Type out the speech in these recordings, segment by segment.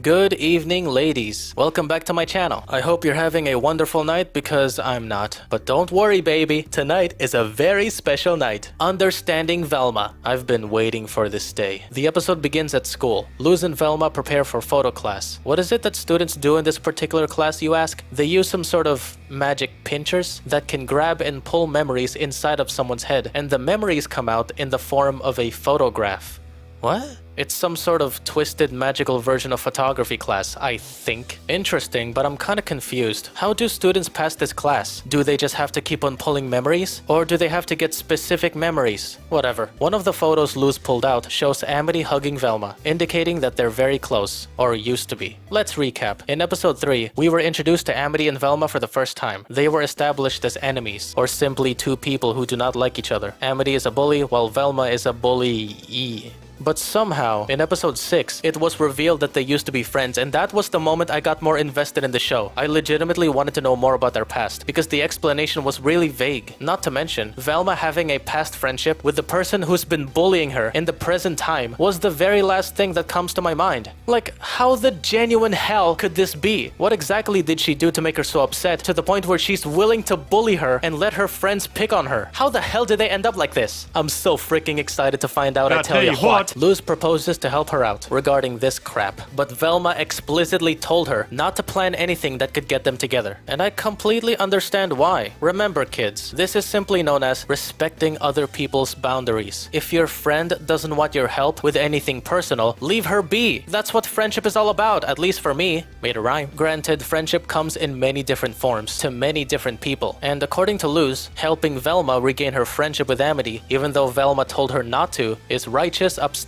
Good evening, ladies. Welcome back to my channel. I hope you're having a wonderful night because I'm not. But don't worry, baby. Tonight is a very special night. Understanding Velma. I've been waiting for this day. The episode begins at school. Luz and Velma prepare for photo class. What is it that students do in this particular class, you ask? They use some sort of magic pinchers that can grab and pull memories inside of someone's head, and the memories come out in the form of a photograph. What? It's some sort of twisted magical version of photography class, I think. Interesting, but I'm kinda confused. How do students pass this class? Do they just have to keep on pulling memories? Or do they have to get specific memories? Whatever. One of the photos Luz pulled out shows Amity hugging Velma, indicating that they're very close, or used to be. Let's recap. In episode 3, we were introduced to Amity and Velma for the first time. They were established as enemies, or simply two people who do not like each other. Amity is a bully, while Velma is a bully-y. But somehow, in episode 6, it was revealed that they used to be friends, and that was the moment I got more invested in the show. I legitimately wanted to know more about their past, because the explanation was really vague. Not to mention, Velma having a past friendship with the person who's been bullying her in the present time was the very last thing that comes to my mind. Like, how the genuine hell could this be? What exactly did she do to make her so upset, to the point where she's willing to bully her and let her friends pick on her? How the hell did they end up like this? I'm so freaking excited to find out, I tell you what. Luz proposes to help her out regarding this crap, but Velma explicitly told her not to plan anything that could get them together. And I completely understand why. Remember, kids, this is simply known as respecting other people's boundaries. If your friend doesn't want your help with anything personal, leave her be. That's what friendship is all about, at least for me. Made a rhyme. Granted, friendship comes in many different forms, to many different people. And according to Luz, helping Velma regain her friendship with Amity, even though Velma told her not to, is righteous, upstanding,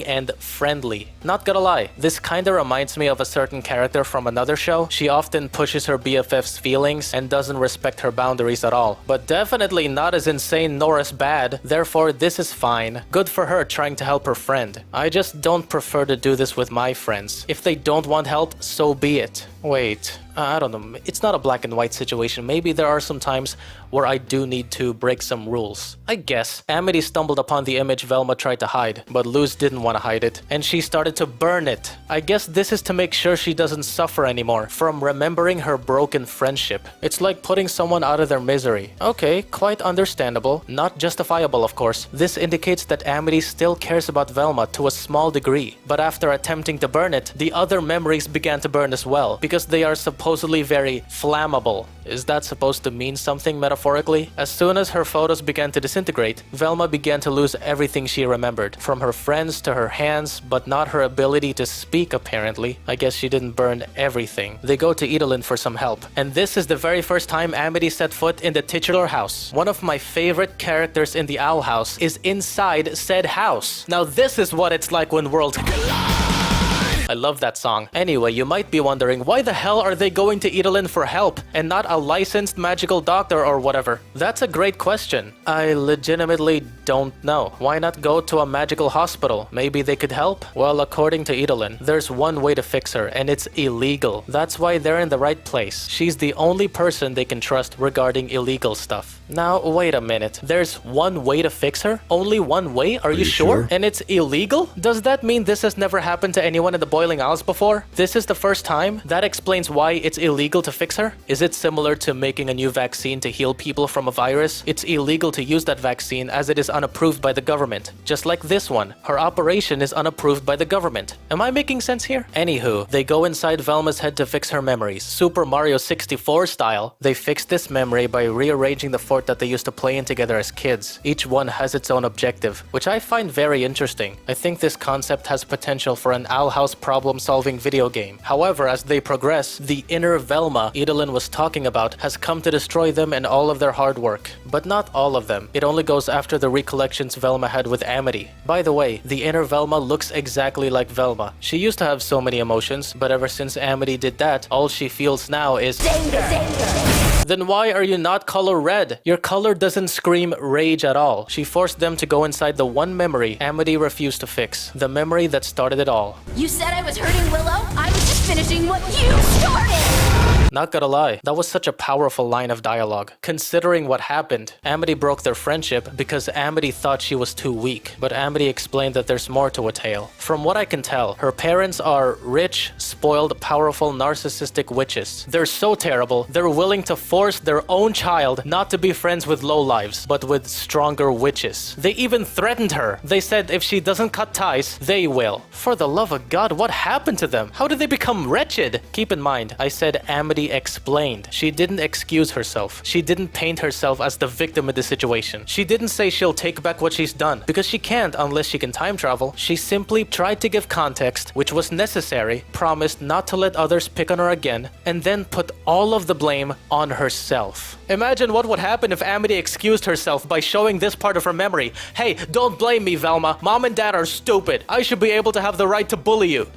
and friendly. Not gonna lie, this kinda reminds me of a certain character from another show. She often pushes her BFF's feelings and doesn't respect her boundaries at all. But definitely not as insane nor as bad, therefore this is fine. Good for her trying to help her friend. I just don't prefer to do this with my friends. If they don't want help, so be it. Wait, I don't know, it's not a black and white situation. Maybe there are some times where I do need to break some rules. I guess. Amity stumbled upon the image Velma tried to hide, but Luz didn't want to hide it, and she started to burn it. I guess this is to make sure she doesn't suffer anymore from remembering her broken friendship. It's like putting someone out of their misery. Okay, quite understandable. Not justifiable, of course. This indicates that Amity still cares about Velma to a small degree, but after attempting to burn it, the other memories began to burn as well, because they are supposedly very flammable. Is that supposed to mean something metaphorically? As soon as her photos began to disintegrate, Velma began to lose everything she remembered, from her friends to her hands, but not her ability to speak apparently. I guess she didn't burn everything. They go to Idolin for some help, and this is the very first time Amity set foot in the titular house. One of my favorite characters in the Owl House is inside said house. Now this is what it's like when worlds collide. I love that song. Anyway, you might be wondering, why the hell are they going to Idolin for help and not a licensed magical doctor or whatever? That's a great question. I legitimately don't know. Why not go to a magical hospital? Maybe they could help? Well, according to Idolin, there's one way to fix her, and it's illegal. That's why they're in the right place. She's the only person they can trust regarding illegal stuff. Now, wait a minute. There's one way to fix her? Only one way? Are you sure? And it's illegal? Does that mean this has never happened to anyone in the Boiling Isles before? This is the first time? That explains why it's illegal to fix her? Is it similar to making a new vaccine to heal people from a virus? It's illegal to use that vaccine as it is unapproved by the government. Just like this one. Her operation is unapproved by the government. Am I making sense here? Anywho, they go inside Velma's head to fix her memories. Super Mario 64 style. They fix this memory by rearranging the fort that they used to play in together as kids. Each one has its own objective, which I find very interesting. I think this concept has potential for an Owl House problem-solving video game. However, as they progress, the inner Velma Idolin was talking about has come to destroy them and all of their hard work. But not all of them. It only goes after the recollections Velma had with Amity. By the way, the inner Velma looks exactly like Velma. She used to have so many emotions, but ever since Amity did that, all she feels now is anger. Then why are you not color red? Your color doesn't scream rage at all. She forced them to go inside the one memory Amity refused to fix. The memory that started it all. You said I was hurting Willow? I was just finishing what you started! Not gonna lie, that was such a powerful line of dialogue. Considering what happened, Amity broke their friendship because Amity thought she was too weak, but Amity explained that there's more to a tale. From what I can tell, her parents are rich, spoiled, powerful, narcissistic witches. They're so terrible, they're willing to force their own child not to be friends with lowlives, but with stronger witches. They even threatened her. They said if she doesn't cut ties, they will. For the love of God, what happened to them? How did they become wretched? Keep in mind, I said Amity explained. She didn't excuse herself. She didn't paint herself as the victim in the situation. She didn't say she'll take back what she's done, because she can't unless she can time travel. She simply tried to give context, which was necessary, promised not to let others pick on her again, and then put all of the blame on herself. Imagine what would happen if Amity excused herself by showing this part of her memory. Hey, don't blame me, Velma. Mom and Dad are stupid. I should be able to have the right to bully you.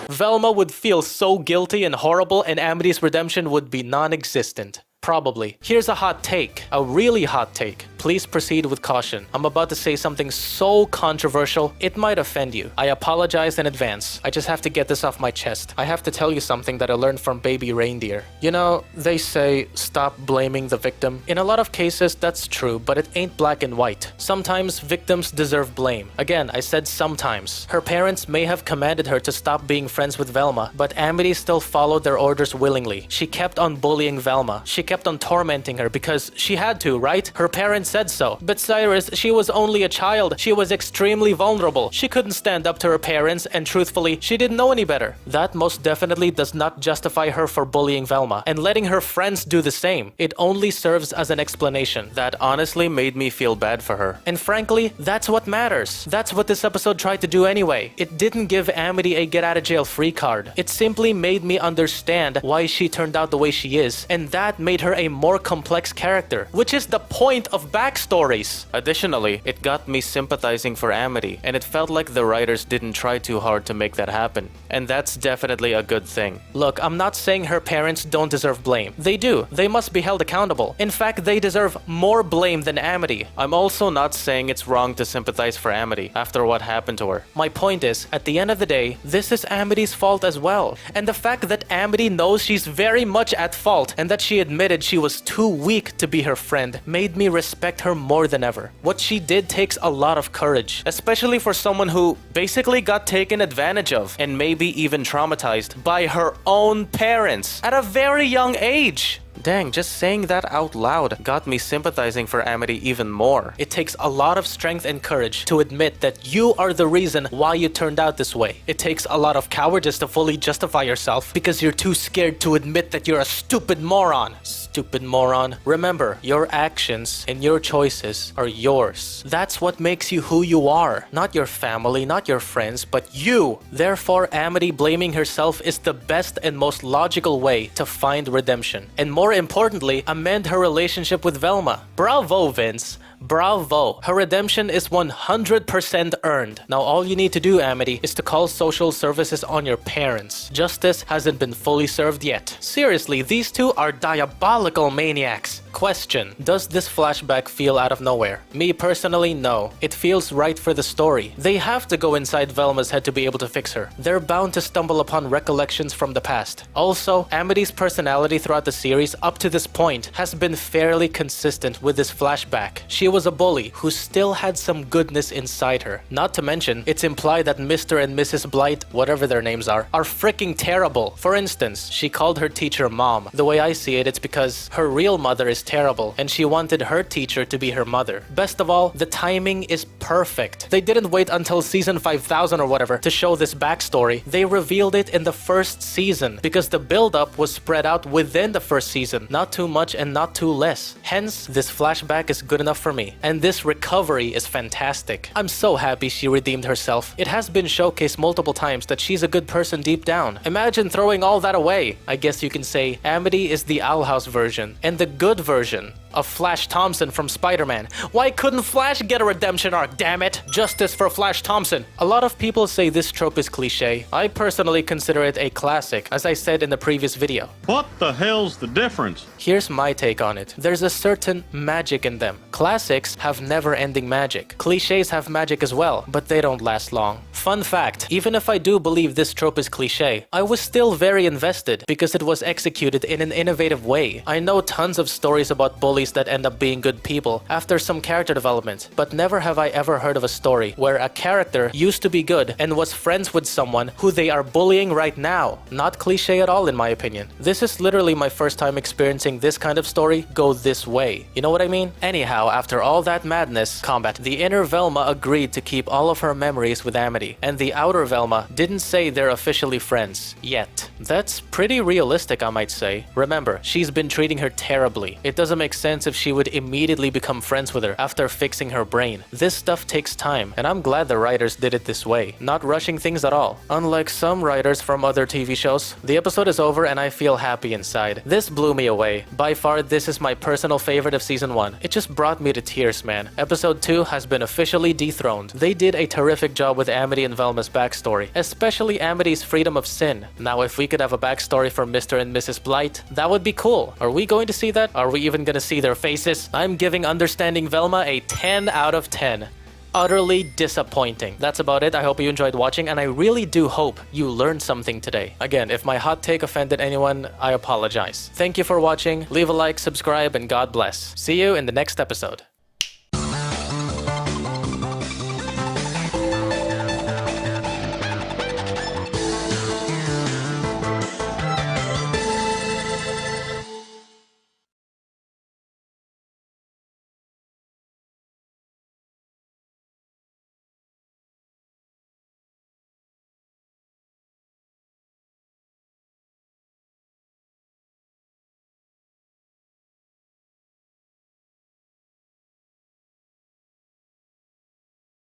Velma would feel so guilty and horrible, and Amity's redemption would be non-existent. Probably. Here's a hot take. A really hot take. Please proceed with caution. I'm about to say something so controversial, it might offend you. I apologize in advance. I just have to get this off my chest. I have to tell you something that I learned from Baby Reindeer. You know, they say, stop blaming the victim. In a lot of cases, that's true, but it ain't black and white. Sometimes victims deserve blame. Again, I said sometimes. Her parents may have commanded her to stop being friends with Velma, but Amity still followed their orders willingly. She kept on bullying Velma. She kept on tormenting her because she had to, right? Her parents said so. But Cyrus, she was only a child. She was extremely vulnerable. She couldn't stand up to her parents, and truthfully, she didn't know any better. That most definitely does not justify her for bullying Velma and letting her friends do the same. It only serves as an explanation. That honestly made me feel bad for her. And frankly, that's what matters. That's what this episode tried to do anyway. It didn't give Amity a get-out-of-jail-free card. It simply made me understand why she turned out the way she is, and that made her a more complex character, which is the point of backstories. Additionally, it got me sympathizing for Amity, and it felt like the writers didn't try too hard to make that happen. And that's definitely a good thing. Look, I'm not saying her parents don't deserve blame. They do. They must be held accountable. In fact, they deserve more blame than Amity. I'm also not saying it's wrong to sympathize for Amity after what happened to her. My point is, at the end of the day, this is Amity's fault as well. And the fact that Amity knows she's very much at fault and that she admitted she was too weak to be her friend made me respect her more than ever. What she did takes a lot of courage, especially for someone who basically got taken advantage of and maybe even traumatized by her own parents at a very young age. Dang, just saying that out loud got me sympathizing for Amity even more. It takes a lot of strength and courage to admit that you are the reason why you turned out this way. It takes a lot of cowardice to fully justify yourself because you're too scared to admit that you're a stupid moron. Stupid moron. Remember, your actions and your choices are yours. That's what makes you who you are. Not your family, not your friends, but you. Therefore, Amity blaming herself is the best and most logical way to find redemption. And more importantly, amend her relationship with Velma. Bravo, Vince. Bravo. Her redemption is 100% earned. Now all you need to do, Amity, is to call social services on your parents. Justice hasn't been fully served yet. Seriously, these two are diabolical maniacs. Question: does this flashback feel out of nowhere? Me personally, no. It feels right for the story. They have to go inside Velma's head to be able to fix her. They're bound to stumble upon recollections from the past. Also, Amity's personality throughout the series up to this point has been fairly consistent with this flashback. She was a bully who still had some goodness inside her. Not to mention, it's implied that Mr. and Mrs. Blight, whatever their names are freaking terrible. For instance, she called her teacher mom. The way I see it, it's because her real mother is terrible and she wanted her teacher to be her mother. Best of all, the timing is perfect. They didn't wait until season 5000 or whatever to show this backstory. They revealed it in the first season because the build-up was spread out within the first season. Not too much and not too less. Hence, this flashback is good enough for me. And this recovery is fantastic. I'm so happy she redeemed herself. It has been showcased multiple times that she's a good person deep down. Imagine throwing all that away. I guess you can say Amity is the Owl House version and the good version of Flash Thompson from Spider-Man. Why couldn't Flash get a redemption arc, damn it? Justice for Flash Thompson. A lot of people say this trope is cliche. I personally consider it a classic, as I said in the previous video. What the hell's the difference? Here's my take on it. There's a certain magic in them. Classics have never-ending magic. Cliches have magic as well, but they don't last long. Fun fact, even if I do believe this trope is cliche, I was still very invested because it was executed in an innovative way. I know tons of stories about bullies that end up being good people after some character development, but never have I ever heard of a story where a character used to be good and was friends with someone who they are bullying right now. Not cliche at all in my opinion. This is literally my first time experiencing this kind of story go this way. You know what I mean? Anyhow, after all that madness, combat, the inner Velma agreed to keep all of her memories with Amity, and the outer Velma didn't say they're officially friends yet. That's pretty realistic, I might say. Remember, she's been treating her terribly. It doesn't make sense if she would immediately become friends with her after fixing her brain. This stuff takes time, and I'm glad the writers did it this way, not rushing things at all. Unlike some writers from other TV shows, the episode is over and I feel happy inside. This blew me away. By far, this is my personal favorite of season 1. It just brought me to tears, man. Episode 2 has been officially dethroned. They did a terrific job with Amity and Velma's backstory, especially Amity's freedom of sin. Now, if we could have a backstory for Mr. and Mrs. Blight, that would be cool. Are we going to see that? Are we even gonna see their faces? I'm giving Understanding Velma a 10 out of 10. Utterly disappointing. That's about it. I hope you enjoyed watching, and I really do hope you learned something today. Again, if my hot take offended anyone, I apologize. Thank you for watching. Leave a like, subscribe, and God bless. See you in the next episode.